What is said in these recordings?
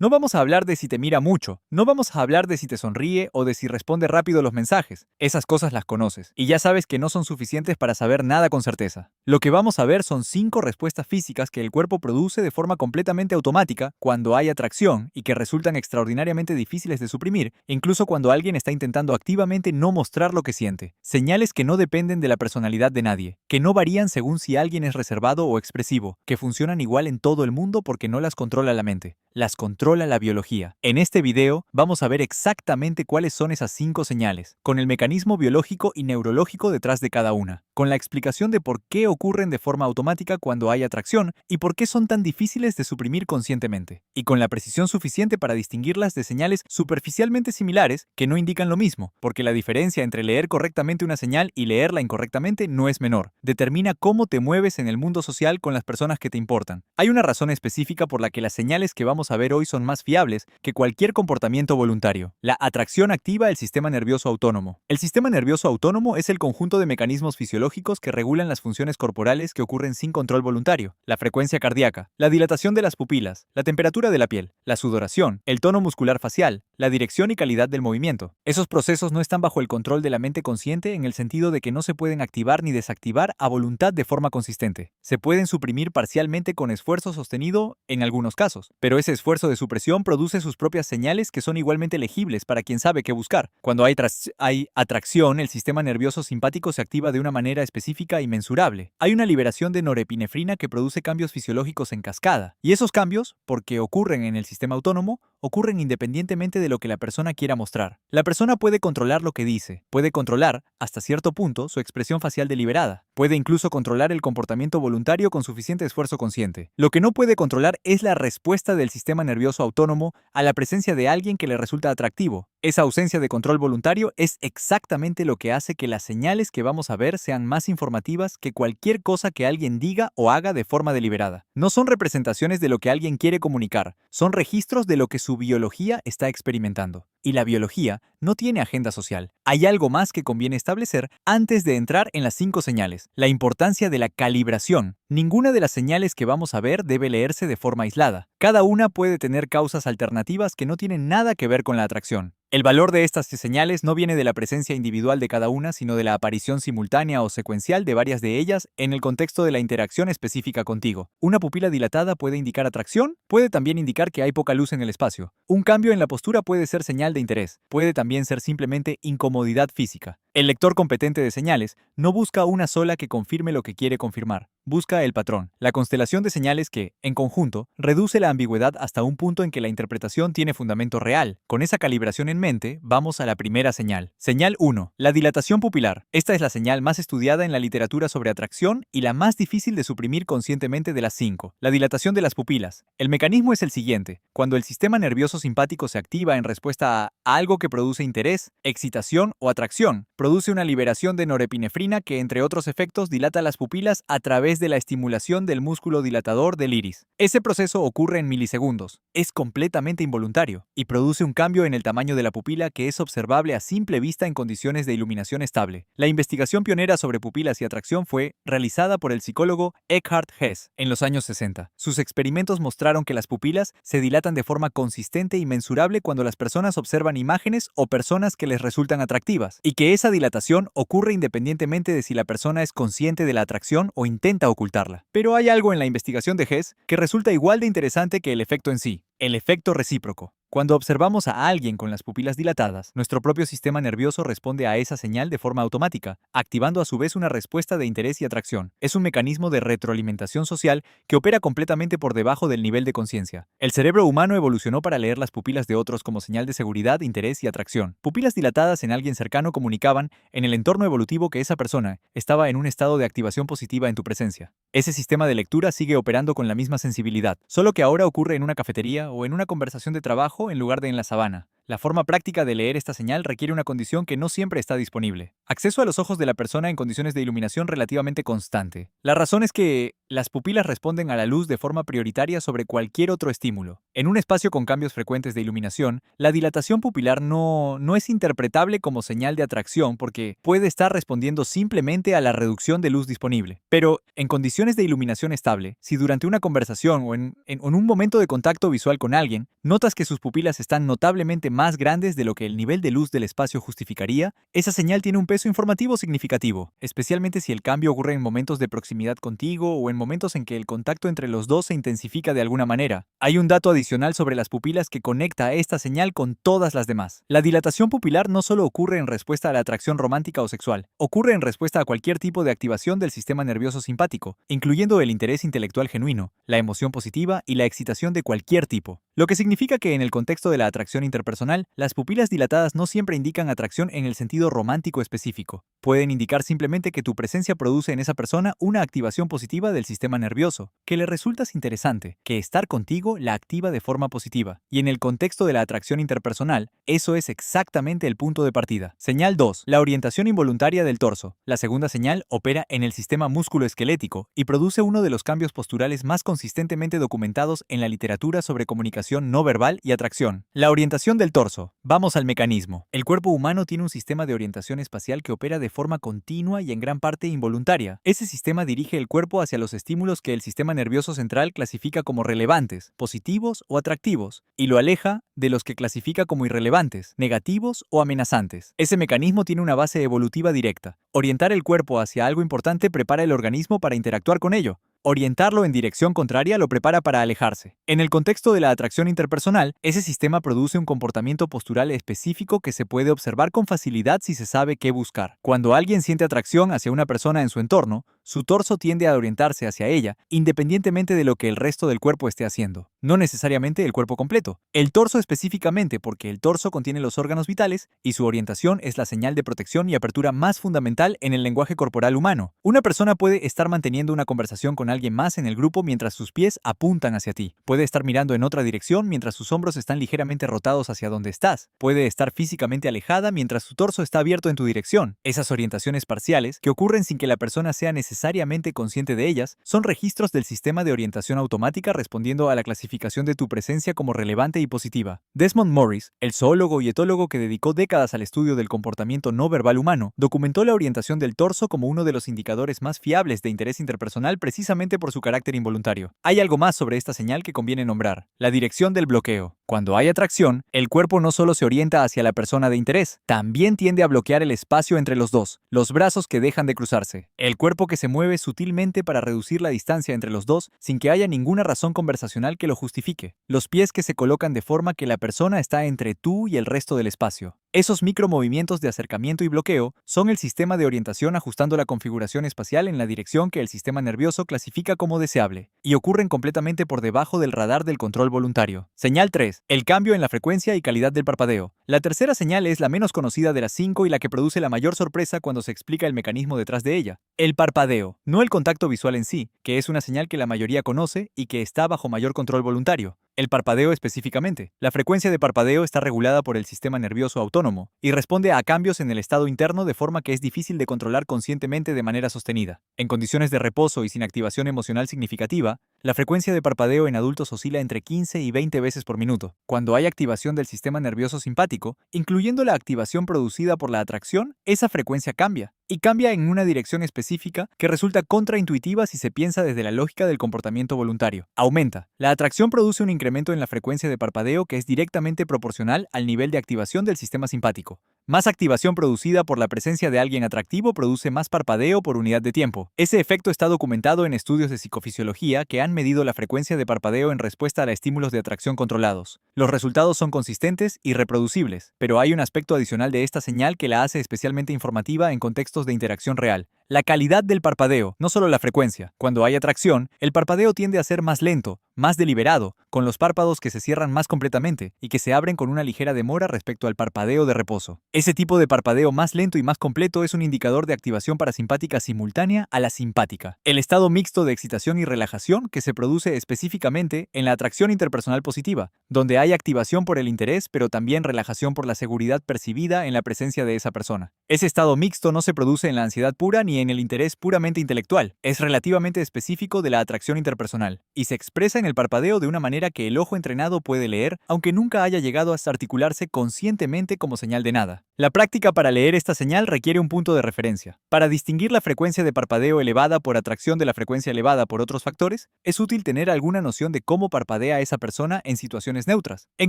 No vamos a hablar de si te mira mucho, no vamos a hablar de si te sonríe o de si responde rápido los mensajes. Esas cosas las conoces, y ya sabes que no son suficientes para saber nada con certeza. Lo que vamos a ver son 5 respuestas físicas que el cuerpo produce de forma completamente automática cuando hay atracción y que resultan extraordinariamente difíciles de suprimir, incluso cuando alguien está intentando activamente no mostrar lo que siente. Señales que no dependen de la personalidad de nadie, que no varían según si alguien es reservado o expresivo, que funcionan igual en todo el mundo porque no las controla la mente, las controla la biología. En este video vamos a ver exactamente cuáles son esas 5 señales, con el mecanismo biológico y neurológico detrás de cada una, con la explicación de por qué ocurren de forma automática cuando hay atracción y por qué son tan difíciles de suprimir conscientemente, y con la precisión suficiente para distinguirlas de señales superficialmente similares que no indican lo mismo, porque la diferencia entre leer correctamente una señal y leerla incorrectamente no es menor. Determina cómo te mueves en el mundo social con las personas que te importan. Hay una razón específica por la que las señales que vamos a ver hoy son más fiables que cualquier comportamiento voluntario. La atracción activa el sistema nervioso autónomo. El sistema nervioso autónomo es el conjunto de mecanismos fisiológicos que regulan las funciones corporales que ocurren sin control voluntario: la frecuencia cardíaca, la dilatación de las pupilas, la temperatura de la piel, la sudoración, el tono muscular facial, la dirección y calidad del movimiento. Esos procesos no están bajo el control de la mente consciente en el sentido de que no se pueden activar ni desactivar a voluntad de forma consistente. Se pueden suprimir parcialmente con esfuerzo sostenido en algunos casos, pero ese esfuerzo de supresión produce sus propias señales que son igualmente legibles para quien sabe qué buscar. Cuando hay atracción, el sistema nervioso simpático se activa de una manera específica y mensurable. Hay una liberación de norepinefrina que produce cambios fisiológicos en cascada, y esos cambios, porque ocurren en el sistema autónomo, ocurren independientemente de lo que la persona quiera mostrar. La persona puede controlar lo que dice, puede controlar, hasta cierto punto, su expresión facial deliberada, puede incluso controlar el comportamiento voluntario con suficiente esfuerzo consciente. Lo que no puede controlar es la respuesta del sistema nervioso autónomo a la presencia de alguien que le resulta atractivo. Esa ausencia de control voluntario es exactamente lo que hace que las señales que vamos a ver sean más informativas que cualquier cosa que alguien diga o haga de forma deliberada. No son representaciones de lo que alguien quiere comunicar, son registros de lo que su biología está experimentando. Y la biología no tiene agenda social. Hay algo más que conviene establecer antes de entrar en las 5 señales: la importancia de la calibración. Ninguna de las señales que vamos a ver debe leerse de forma aislada. Cada una puede tener causas alternativas que no tienen nada que ver con la atracción. El valor de estas señales no viene de la presencia individual de cada una, sino de la aparición simultánea o secuencial de varias de ellas en el contexto de la interacción específica contigo. Una pupila dilatada puede indicar atracción, puede también indicar que hay poca luz en el espacio. Un cambio en la postura puede ser señal de interés, puede también ser simplemente incomodidad física. El lector competente de señales no busca una sola que confirme lo que quiere confirmar, busca el patrón, la constelación de señales que, en conjunto, reduce la ambigüedad hasta un punto en que la interpretación tiene fundamento real. Con esa calibración en mente, vamos a la primera señal. Señal 1. La dilatación pupilar. Esta es la señal más estudiada en la literatura sobre atracción y la más difícil de suprimir conscientemente de las 5. La dilatación de las pupilas. El mecanismo es el siguiente: cuando el sistema nervioso simpático se activa en respuesta a algo que produce interés, excitación o atracción, produce una liberación de norepinefrina que, entre otros efectos, dilata las pupilas a través de la estimulación del músculo dilatador del iris. Ese proceso ocurre en milisegundos, es completamente involuntario y produce un cambio en el tamaño de la pupila que es observable a simple vista en condiciones de iluminación estable. La investigación pionera sobre pupilas y atracción fue realizada por el psicólogo Eckhard Hess en los años 60. Sus experimentos mostraron que las pupilas se dilatan de forma consistente y mensurable cuando las personas observan imágenes o personas que les resultan atractivas, y que esa dilatación ocurre independientemente de si la persona es consciente de la atracción o intenta ocultarla. Pero hay algo en la investigación de Hess que resulta igual de interesante que el efecto en sí: el efecto recíproco. Cuando observamos a alguien con las pupilas dilatadas, nuestro propio sistema nervioso responde a esa señal de forma automática, activando a su vez una respuesta de interés y atracción. Es un mecanismo de retroalimentación social que opera completamente por debajo del nivel de conciencia. El cerebro humano evolucionó para leer las pupilas de otros como señal de seguridad, interés y atracción. Pupilas dilatadas en alguien cercano comunicaban, en el entorno evolutivo, que esa persona estaba en un estado de activación positiva en tu presencia. Ese sistema de lectura sigue operando con la misma sensibilidad, solo que ahora ocurre en una cafetería o en una conversación de trabajo en lugar de en la sabana. La forma práctica de leer esta señal requiere una condición que no siempre está disponible: Acceso a los ojos de la persona en condiciones de iluminación relativamente constante. La razón es que las pupilas responden a la luz de forma prioritaria sobre cualquier otro estímulo. En un espacio con cambios frecuentes de iluminación, la dilatación pupilar no es interpretable como señal de atracción porque puede estar respondiendo simplemente a la reducción de luz disponible. Pero en condiciones de iluminación estable, si durante una conversación o en un momento de contacto visual con alguien, notas que sus pupilas están notablemente más grandes de lo que el nivel de luz del espacio justificaría, esa señal tiene un peso informativo significativo, especialmente si el cambio ocurre en momentos de proximidad contigo o en momentos en que el contacto entre los dos se intensifica de alguna manera. Hay un dato adicional sobre las pupilas que conecta a esta señal con todas las demás. La dilatación pupilar no solo ocurre en respuesta a la atracción romántica o sexual, ocurre en respuesta a cualquier tipo de activación del sistema nervioso simpático, incluyendo el interés intelectual genuino, la emoción positiva y la excitación de cualquier tipo. Lo que significa que en el contexto de la atracción interpersonal, las pupilas dilatadas no siempre indican atracción en el sentido romántico específico. Pueden indicar simplemente que tu presencia produce en esa persona una activación positiva del sistema nervioso, que le resultas interesante, que estar contigo la activa de forma positiva. Y en el contexto de la atracción interpersonal, eso es exactamente el punto de partida. Señal 2. La orientación involuntaria del torso. La segunda señal opera en el sistema músculo-esquelético y produce uno de los cambios posturales más consistentemente documentados en la literatura sobre comunicación no verbal y atracción. La orientación del torso. Vamos al mecanismo. El cuerpo humano tiene un sistema de orientación espacial que opera de forma continua y en gran parte involuntaria. Ese sistema dirige el cuerpo hacia los estímulos que el sistema nervioso central clasifica como relevantes, positivos o atractivos, y lo aleja de los que clasifica como irrelevantes, negativos o amenazantes. Ese mecanismo tiene una base evolutiva directa. Orientar el cuerpo hacia algo importante prepara el organismo para interactuar con ello. Orientarlo en dirección contraria lo prepara para alejarse. En el contexto de la atracción interpersonal, ese sistema produce un comportamiento postural específico que se puede observar con facilidad si se sabe qué buscar. Cuando alguien siente atracción hacia una persona en su entorno, su torso tiende a orientarse hacia ella, independientemente de lo que el resto del cuerpo esté haciendo. No necesariamente el cuerpo completo. El torso específicamente porque el torso contiene los órganos vitales y su orientación es la señal de protección y apertura más fundamental en el lenguaje corporal humano. Una persona puede estar manteniendo una conversación con alguien más en el grupo mientras sus pies apuntan hacia ti. Puede estar mirando en otra dirección mientras sus hombros están ligeramente rotados hacia donde estás. Puede estar físicamente alejada mientras su torso está abierto en tu dirección. Esas orientaciones parciales, que ocurren sin que la persona sea necesariamente consciente de ellas, son registros del sistema de orientación automática respondiendo a la clasificación de tu presencia como relevante y positiva. Desmond Morris, el zoólogo y etólogo que dedicó décadas al estudio del comportamiento no verbal humano, documentó la orientación del torso como uno de los indicadores más fiables de interés interpersonal precisamente por su carácter involuntario. Hay algo más sobre esta señal que conviene nombrar: la dirección del bloqueo. Cuando hay atracción, el cuerpo no solo se orienta hacia la persona de interés, también tiende a bloquear el espacio entre los dos, los brazos que dejan de cruzarse. El cuerpo que se mueve sutilmente para reducir la distancia entre los dos sin que haya ninguna razón conversacional que lo justifique. Los pies que se colocan de forma que la persona está entre tú y el resto del espacio. Esos micromovimientos de acercamiento y bloqueo son el sistema de orientación ajustando la configuración espacial en la dirección que el sistema nervioso clasifica como deseable, y ocurren completamente por debajo del radar del control voluntario. Señal 3. El cambio en la frecuencia y calidad del parpadeo. La tercera señal es la menos conocida de las 5 y la que produce la mayor sorpresa cuando se explica el mecanismo detrás de ella. El parpadeo, no el contacto visual en sí, que es una señal que la mayoría conoce y que está bajo mayor control voluntario. El parpadeo específicamente. La frecuencia de parpadeo está regulada por el sistema nervioso autónomo y responde a cambios en el estado interno de forma que es difícil de controlar conscientemente de manera sostenida. En condiciones de reposo y sin activación emocional significativa, la frecuencia de parpadeo en adultos oscila entre 15 y 20 veces por minuto. Cuando hay activación del sistema nervioso simpático, incluyendo la activación producida por la atracción, esa frecuencia cambia. Y cambia en una dirección específica que resulta contraintuitiva si se piensa desde la lógica del comportamiento voluntario. Aumenta. La atracción produce un incremento en la frecuencia de parpadeo que es directamente proporcional al nivel de activación del sistema simpático. Más activación producida por la presencia de alguien atractivo produce más parpadeo por unidad de tiempo. Ese efecto está documentado en estudios de psicofisiología que han medido la frecuencia de parpadeo en respuesta a estímulos de atracción controlados. Los resultados son consistentes y reproducibles, pero hay un aspecto adicional de esta señal que la hace especialmente informativa en contextos de interacción real. La calidad del parpadeo, no solo la frecuencia. Cuando hay atracción, el parpadeo tiende a ser más lento, más deliberado, con los párpados que se cierran más completamente y que se abren con una ligera demora respecto al parpadeo de reposo. Ese tipo de parpadeo más lento y más completo es un indicador de activación parasimpática simultánea a la simpática, el estado mixto de excitación y relajación que se produce específicamente en la atracción interpersonal positiva, donde hay activación por el interés pero también relajación por la seguridad percibida en la presencia de esa persona. Ese estado mixto no se produce en la ansiedad pura ni en el interés puramente intelectual. Es relativamente específico de la atracción interpersonal y se expresa en el parpadeo de una manera que el ojo entrenado puede leer, aunque nunca haya llegado a articularse conscientemente como señal de nada. La práctica para leer esta señal requiere un punto de referencia. Para distinguir la frecuencia de parpadeo elevada por atracción de la frecuencia elevada por otros factores, es útil tener alguna noción de cómo parpadea esa persona en situaciones neutras, en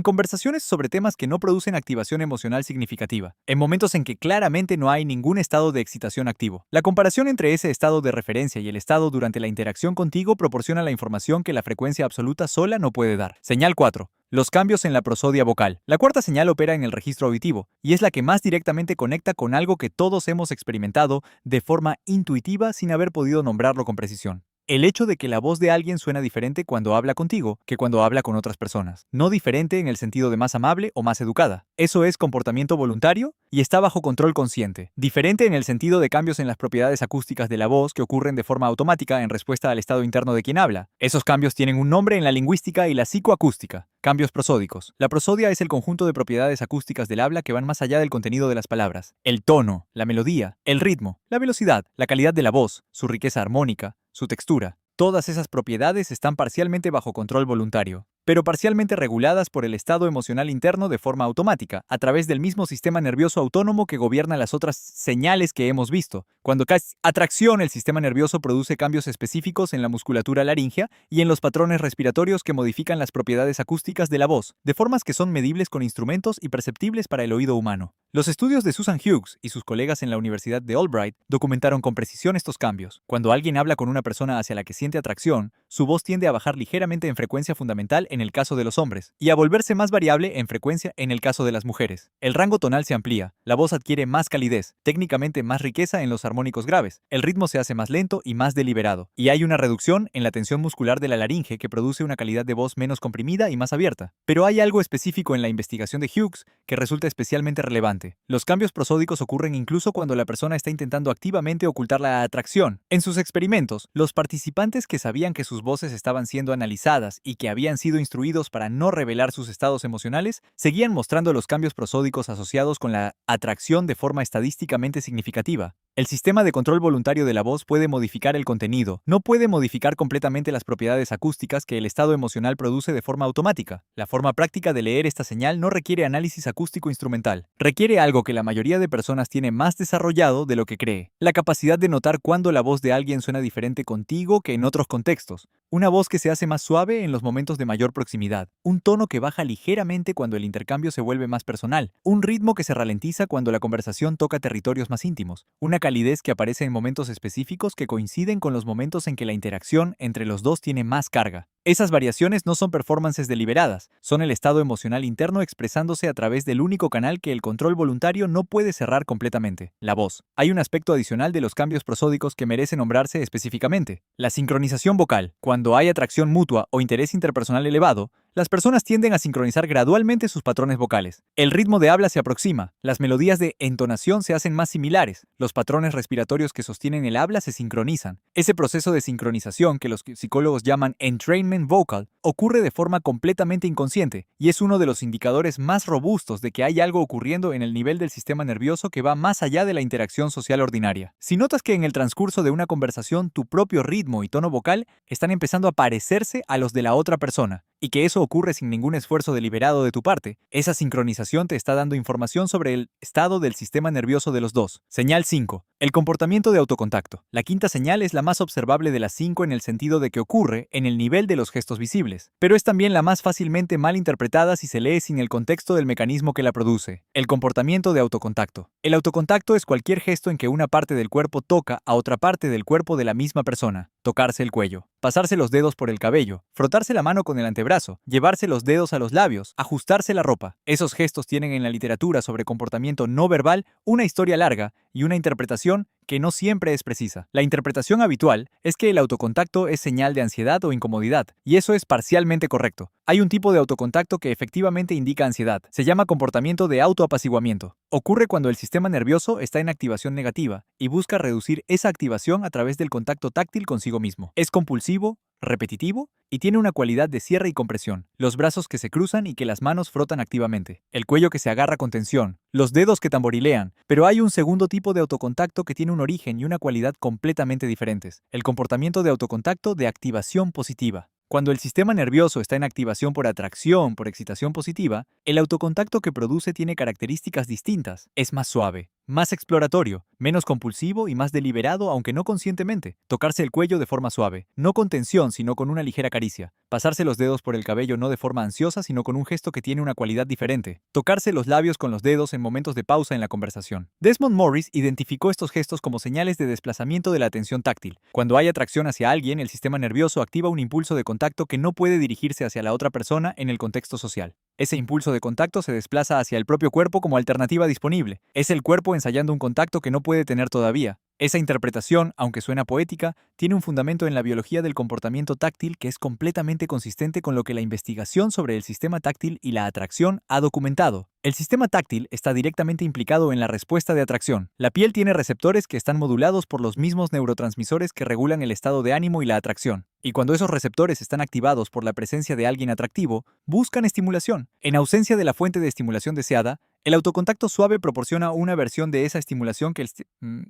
conversaciones sobre temas que no producen activación emocional significativa, en momentos en que claramente no hay ningún estado de excitación activo. La comparación entre ese estado de referencia y el estado durante la interacción contigo proporciona la información que la frecuencia absoluta sola no puede dar. Señal 4. Los cambios en la prosodia vocal. La cuarta señal opera en el registro auditivo y es la que más directamente conecta con algo que todos hemos experimentado de forma intuitiva sin haber podido nombrarlo con precisión. El hecho de que la voz de alguien suena diferente cuando habla contigo que cuando habla con otras personas. No diferente en el sentido de más amable o más educada. Eso es comportamiento voluntario y está bajo control consciente. Diferente en el sentido de cambios en las propiedades acústicas de la voz que ocurren de forma automática en respuesta al estado interno de quien habla. Esos cambios tienen un nombre en la lingüística y la psicoacústica. Cambios prosódicos. La prosodia es el conjunto de propiedades acústicas del habla que van más allá del contenido de las palabras. El tono, la melodía, el ritmo, la velocidad, la calidad de la voz, su riqueza armónica, su textura. Todas esas propiedades están parcialmente bajo control voluntario, pero parcialmente reguladas por el estado emocional interno de forma automática, a través del mismo sistema nervioso autónomo que gobierna las otras señales que hemos visto. Cuando cae atracción, el sistema nervioso produce cambios específicos en la musculatura laríngea y en los patrones respiratorios que modifican las propiedades acústicas de la voz, de formas que son medibles con instrumentos y perceptibles para el oído humano. Los estudios de Susan Hughes y sus colegas en la Universidad de Albright documentaron con precisión estos cambios. Cuando alguien habla con una persona hacia la que siente atracción, su voz tiende a bajar ligeramente en frecuencia fundamental en el caso de los hombres y a volverse más variable en frecuencia en el caso de las mujeres. El rango tonal se amplía, la voz adquiere más calidez, técnicamente más riqueza en los armónicos graves, el ritmo se hace más lento y más deliberado, y hay una reducción en la tensión muscular de la laringe que produce una calidad de voz menos comprimida y más abierta. Pero hay algo específico en la investigación de Hughes que resulta especialmente relevante. Los cambios prosódicos ocurren incluso cuando la persona está intentando activamente ocultar la atracción. En sus experimentos, los participantes que sabían que sus voces estaban siendo analizadas y que habían sido instruidos para no revelar sus estados emocionales, seguían mostrando los cambios prosódicos asociados con la atracción de forma estadísticamente significativa. El sistema de control voluntario de la voz puede modificar el contenido, no puede modificar completamente las propiedades acústicas que el estado emocional produce de forma automática. La forma práctica de leer esta señal no requiere análisis acústico instrumental. Requiere algo que la mayoría de personas tiene más desarrollado de lo que cree. La capacidad de notar cuándo la voz de alguien suena diferente contigo que en otros contextos. Una voz que se hace más suave en los momentos de mayor proximidad. Un tono que baja ligeramente cuando el intercambio se vuelve más personal. Un ritmo que se ralentiza cuando la conversación toca territorios más íntimos. Una calidez que aparece en momentos específicos que coinciden con los momentos en que la interacción entre los dos tiene más carga. Esas variaciones no son performances deliberadas, son el estado emocional interno expresándose a través del único canal que el control voluntario no puede cerrar completamente, la voz. Hay un aspecto adicional de los cambios prosódicos que merece nombrarse específicamente: la sincronización vocal. Cuando hay atracción mutua o interés interpersonal elevado, las personas tienden a sincronizar gradualmente sus patrones vocales. El ritmo de habla se aproxima, las melodías de entonación se hacen más similares, los patrones respiratorios que sostienen el habla se sincronizan. Ese proceso de sincronización, que los psicólogos llaman entrainment vocal, ocurre de forma completamente inconsciente y es uno de los indicadores más robustos de que hay algo ocurriendo en el nivel del sistema nervioso que va más allá de la interacción social ordinaria. Si notas que en el transcurso de una conversación tu propio ritmo y tono vocal están empezando a parecerse a los de la otra persona, y que eso ocurre sin ningún esfuerzo deliberado de tu parte, esa sincronización te está dando información sobre el estado del sistema nervioso de los dos. Señal 5. El comportamiento de autocontacto. La quinta señal es la más observable de las 5 en el sentido de que ocurre en el nivel de los gestos visibles, pero es también la más fácilmente mal interpretada si se lee sin el contexto del mecanismo que la produce. El comportamiento de autocontacto. El autocontacto es cualquier gesto en que una parte del cuerpo toca a otra parte del cuerpo de la misma persona. Tocarse el cuello, pasarse los dedos por el cabello, frotarse la mano con el antebrazo, llevarse los dedos a los labios, ajustarse la ropa. Esos gestos tienen en la literatura sobre comportamiento no verbal una historia larga y una interpretación que no siempre es precisa. La interpretación habitual es que el autocontacto es señal de ansiedad o incomodidad, y eso es parcialmente correcto. Hay un tipo de autocontacto que efectivamente indica ansiedad. Se llama comportamiento de autoapaciguamiento. Ocurre cuando el sistema nervioso está en activación negativa y busca reducir esa activación a través del contacto táctil consigo mismo. Es compulsivo, repetitivo y tiene una cualidad de cierre y compresión. Los brazos que se cruzan y que las manos frotan activamente. El cuello que se agarra con tensión. Los dedos que tamborilean. Pero hay un segundo tipo de autocontacto que tiene un origen y una cualidad completamente diferentes. El comportamiento de autocontacto de activación positiva. Cuando el sistema nervioso está en activación por atracción, por excitación positiva, el autocontacto que produce tiene características distintas. Es más suave, más exploratorio, menos compulsivo y más deliberado, aunque no conscientemente. Tocarse el cuello de forma suave, no con tensión, sino con una ligera caricia. Pasarse los dedos por el cabello no de forma ansiosa, sino con un gesto que tiene una cualidad diferente. Tocarse los labios con los dedos en momentos de pausa en la conversación. Desmond Morris identificó estos gestos como señales de desplazamiento de la atención táctil. Cuando hay atracción hacia alguien, el sistema nervioso activa un impulso de contacto que no puede dirigirse hacia la otra persona en el contexto social. Ese impulso de contacto se desplaza hacia el propio cuerpo como alternativa disponible. Es el cuerpo ensayando un contacto que no puede tener todavía. Esa interpretación, aunque suena poética, tiene un fundamento en la biología del comportamiento táctil que es completamente consistente con lo que la investigación sobre el sistema táctil y la atracción ha documentado. El sistema táctil está directamente implicado en la respuesta de atracción. La piel tiene receptores que están modulados por los mismos neurotransmisores que regulan el estado de ánimo y la atracción. Y cuando esos receptores están activados por la presencia de alguien atractivo, buscan estimulación. En ausencia de la fuente de estimulación deseada, el autocontacto suave proporciona una versión de esa estimulación que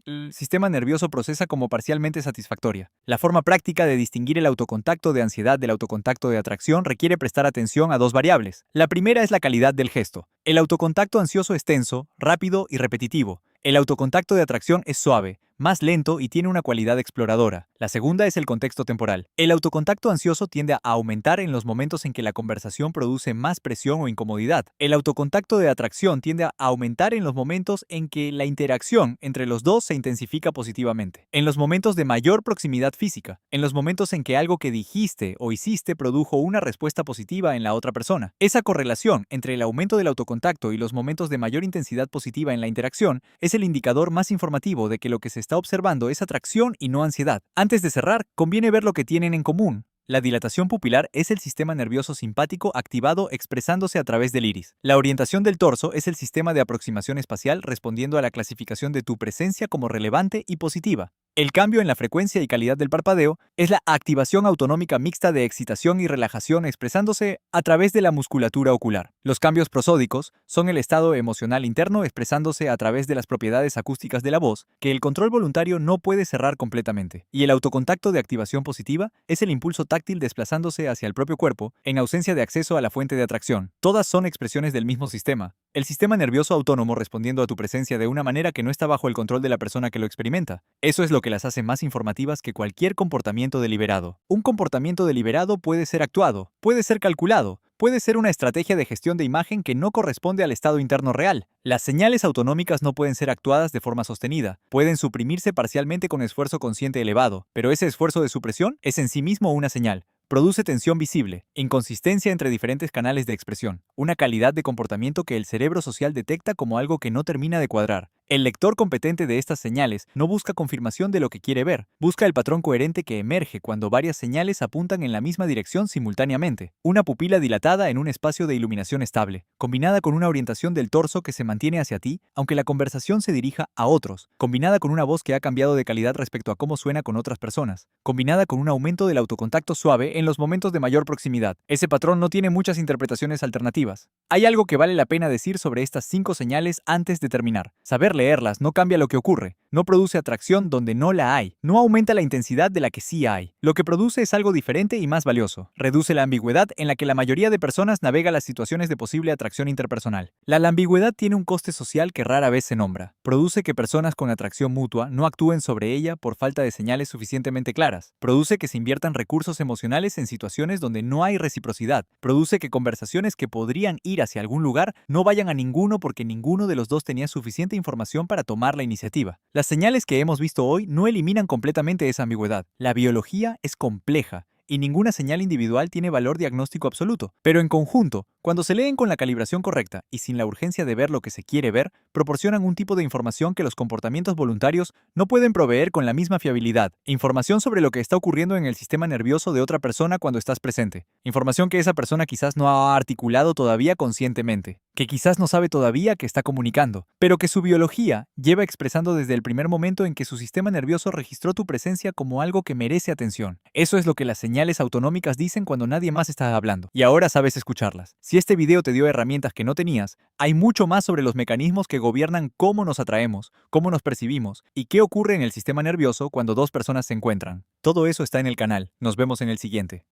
el sistema nervioso procesa como parcialmente satisfactoria. La forma práctica de distinguir el autocontacto de ansiedad del autocontacto de atracción requiere prestar atención a dos variables. La primera es la calidad del gesto. El autocontacto ansioso es tenso, rápido y repetitivo. El autocontacto de atracción es suave, más lento y tiene una cualidad exploradora. La segunda es el contexto temporal. El autocontacto ansioso tiende a aumentar en los momentos en que la conversación produce más presión o incomodidad. El autocontacto de atracción tiende a aumentar en los momentos en que la interacción entre los dos se intensifica positivamente. En los momentos de mayor proximidad física. En los momentos en que algo que dijiste o hiciste produjo una respuesta positiva en la otra persona. Esa correlación entre el aumento del autocontacto y los momentos de mayor intensidad positiva en la interacción es el indicador más informativo de que lo que se está observando es atracción y no ansiedad. Antes de cerrar, conviene ver lo que tienen en común. La dilatación pupilar es el sistema nervioso simpático activado expresándose a través del iris. La orientación del torso es el sistema de aproximación espacial respondiendo a la clasificación de tu presencia como relevante y positiva. El cambio en la frecuencia y calidad del parpadeo es la activación autonómica mixta de excitación y relajación expresándose a través de la musculatura ocular. Los cambios prosódicos son el estado emocional interno expresándose a través de las propiedades acústicas de la voz que el control voluntario no puede cerrar completamente. Y el autocontacto de activación positiva es el impulso táctil desplazándose hacia el propio cuerpo en ausencia de acceso a la fuente de atracción. Todas son expresiones del mismo sistema. El sistema nervioso autónomo respondiendo a tu presencia de una manera que no está bajo el control de la persona que lo experimenta. Eso es lo que las hace más informativas que cualquier comportamiento deliberado. Un comportamiento deliberado puede ser actuado, puede ser calculado, puede ser una estrategia de gestión de imagen que no corresponde al estado interno real. Las señales autonómicas no pueden ser actuadas de forma sostenida, pueden suprimirse parcialmente con esfuerzo consciente elevado, pero ese esfuerzo de supresión es en sí mismo una señal. Produce tensión visible, inconsistencia entre diferentes canales de expresión, una calidad de comportamiento que el cerebro social detecta como algo que no termina de cuadrar. El lector competente de estas señales no busca confirmación de lo que quiere ver, busca el patrón coherente que emerge cuando varias señales apuntan en la misma dirección simultáneamente. Una pupila dilatada en un espacio de iluminación estable, combinada con una orientación del torso que se mantiene hacia ti, aunque la conversación se dirija a otros, combinada con una voz que ha cambiado de calidad respecto a cómo suena con otras personas, combinada con un aumento del autocontacto suave en los momentos de mayor proximidad. Ese patrón no tiene muchas interpretaciones alternativas. Hay algo que vale la pena decir sobre estas 5 señales antes de terminar. Saber leerlas no cambia lo que ocurre, no produce atracción donde no la hay, no aumenta la intensidad de la que sí hay. Lo que produce es algo diferente y más valioso. Reduce la ambigüedad en la que la mayoría de personas navega las situaciones de posible atracción interpersonal. La ambigüedad tiene un coste social que rara vez se nombra. Produce que personas con atracción mutua no actúen sobre ella por falta de señales suficientemente claras. Produce que se inviertan recursos emocionales en situaciones donde no hay reciprocidad. Produce que conversaciones que podrían ir hacia algún lugar no vayan a ninguno porque ninguno de los dos tenía suficiente información para tomar la iniciativa. Las señales que hemos visto hoy no eliminan completamente esa ambigüedad. La biología es compleja y ninguna señal individual tiene valor diagnóstico absoluto, pero en conjunto, cuando se leen con la calibración correcta y sin la urgencia de ver lo que se quiere ver, proporcionan un tipo de información que los comportamientos voluntarios no pueden proveer con la misma fiabilidad. Información sobre lo que está ocurriendo en el sistema nervioso de otra persona cuando estás presente. Información que esa persona quizás no ha articulado todavía conscientemente. que quizás no sabe todavía que está comunicando, pero que su biología lleva expresando desde el primer momento en que su sistema nervioso registró tu presencia como algo que merece atención. Eso es lo que las señales autonómicas dicen cuando nadie más está hablando, y ahora sabes escucharlas. Si este video te dio herramientas que no tenías, hay mucho más sobre los mecanismos que gobiernan cómo nos atraemos, cómo nos percibimos y qué ocurre en el sistema nervioso cuando dos personas se encuentran. Todo eso está en el canal. Nos vemos en el siguiente.